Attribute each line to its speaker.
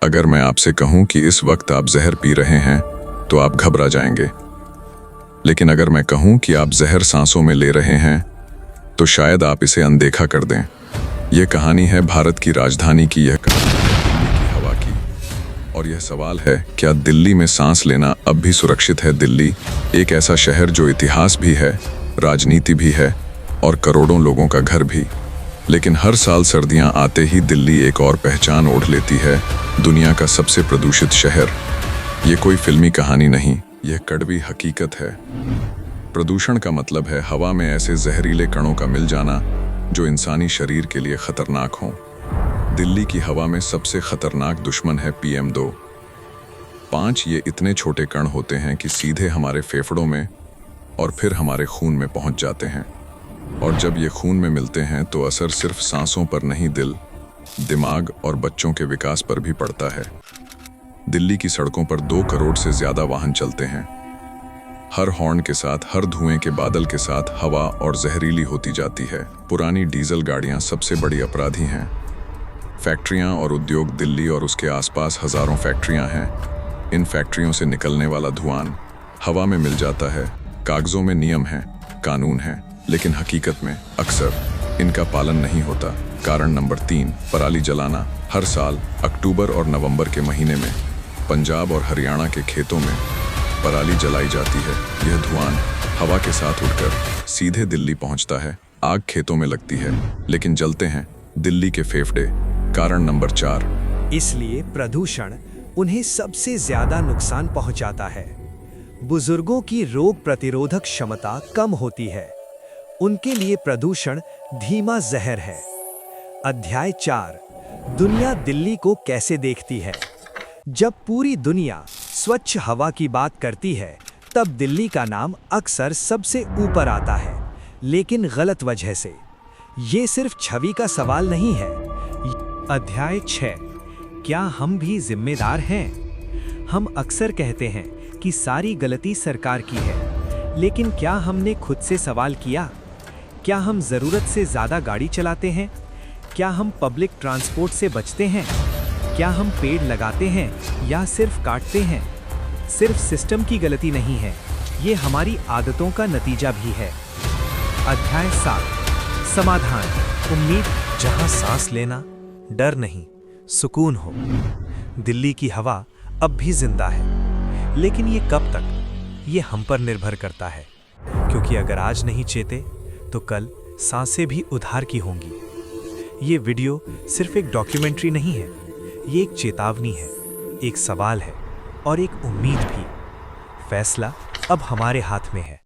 Speaker 1: अगर मैं आपसे कहूं कि इस वक्त आप जहर पी रहे हैं तो आप घबरा जाएंगे। लेकिन अगर मैं कहूं कि आप जहर सांसों में ले रहे हैं तो शायद आप इसे अनदेखा कर दें। यह कहानी है भारत की राजधानी की, यह कहानी है दिल्ली की हवा की। और यह सवाल है, क्या दिल्ली में सांस लेना अब भी सुरक्षित है? दिल्ली एक ऐसा शहर जो इतिहास भी है, राजनीति भी है और करोड़ों लोगों का घर भी। लेकिन हर साल सर्दियां आते ही दिल्ली एक और पहचान ओढ़ लेती है, दुनिया का सबसे प्रदूषित शहर। ये कोई फिल्मी कहानी नहीं, यह कड़वी हकीकत है। प्रदूषण का मतलब है हवा में ऐसे जहरीले कणों का मिल जाना जो इंसानी शरीर के लिए खतरनाक हों। दिल्ली की हवा में सबसे खतरनाक दुश्मन है PM2.5। ये इतने छोटे कण होते हैं कि सीधे हमारे फेफड़ों में और फिर हमारे खून में पहुंच जाते हैं। और जब ये खून में मिलते हैं तो असर सिर्फ सांसों पर नहीं, दिल, दिमाग और बच्चों के विकास पर भी पड़ता है। दिल्ली की सड़कों पर 2 करोड़ से ज्यादा वाहन चलते हैं। हर हॉर्न के साथ, हर धुएं के बादल के साथ हवा और जहरीली होती जाती है। पुरानी डीजल गाड़ियां सबसे बड़ी अपराधी हैं। फैक्ट्रियां और उद्योग, दिल्ली और उसके आसपास हजारों फैक्ट्रियां हैं। इन फैक्ट्रियों से निकलने वाला धुआं हवा में मिल जाता है। कागजों में नियम हैं, कानून हैं, लेकिन हकीकत में अक्सर इनका पालन नहीं होता। कारण नंबर 3, पराली जलाना। हर साल अक्टूबर और नवंबर के महीने में पंजाब और हरियाणा के खेतों में पराली जलाई जाती है। यह धुआं हवा के साथ उड़कर सीधे दिल्ली पहुंचता है। आग खेतों में लगती है लेकिन जलते हैं दिल्ली के फेफड़े। कारण नंबर 4,
Speaker 2: इसलिए प्रदूषण उन्हें सबसे ज्यादा नुकसान पहुंचाता है। बुजुर्गों की रोग प्रतिरोधक क्षमता कम होती है, उनके लिए प्रदूषण धीमा जहर है। अध्याय 4, दुनिया दिल्ली को कैसे देखती है। जब पूरी दुनिया स्वच्छ हवा की बात करती है तब दिल्ली का नाम अक्सर सबसे ऊपर आता है, लेकिन गलत वजह से। ये सिर्फ छवि का सवाल नहीं है। अध्याय 6, क्या हम भी जिम्मेदार हैं? हम अक्सर कहते हैं कि सारी गलती सरकार की है, लेकिन क्या हमने खुद से सवाल किया? क्या हम ज़रूरत से ज़्यादा गाड़ी चलाते हैं? क्या हम पब्लिक ट्रांसपोर्ट से बचते हैं? क्या हम पेड़ लगाते हैं या सिर्फ काटते हैं? सिर्फ सिस्टम की गलती नहीं है, ये हमारी आदतों का नतीजा भी है। अध्याय 7, समाधान, उम्मीद। जहां सांस लेना डर नहीं, सुकून हो। दिल्ली की हवा अब भी जिंदा है, लेकिन ये कब तक? ये हम पर निर्भर करता है, क्योंकि अगर आज नहीं चेते तो कल सांसें भी उधार की होंगी। ये वीडियो सिर्फ एक डॉक्यूमेंट्री नहीं है, ये एक चेतावनी है, एक सवाल है और एक उम्मीद भी। फैसला अब हमारे हाथ में है।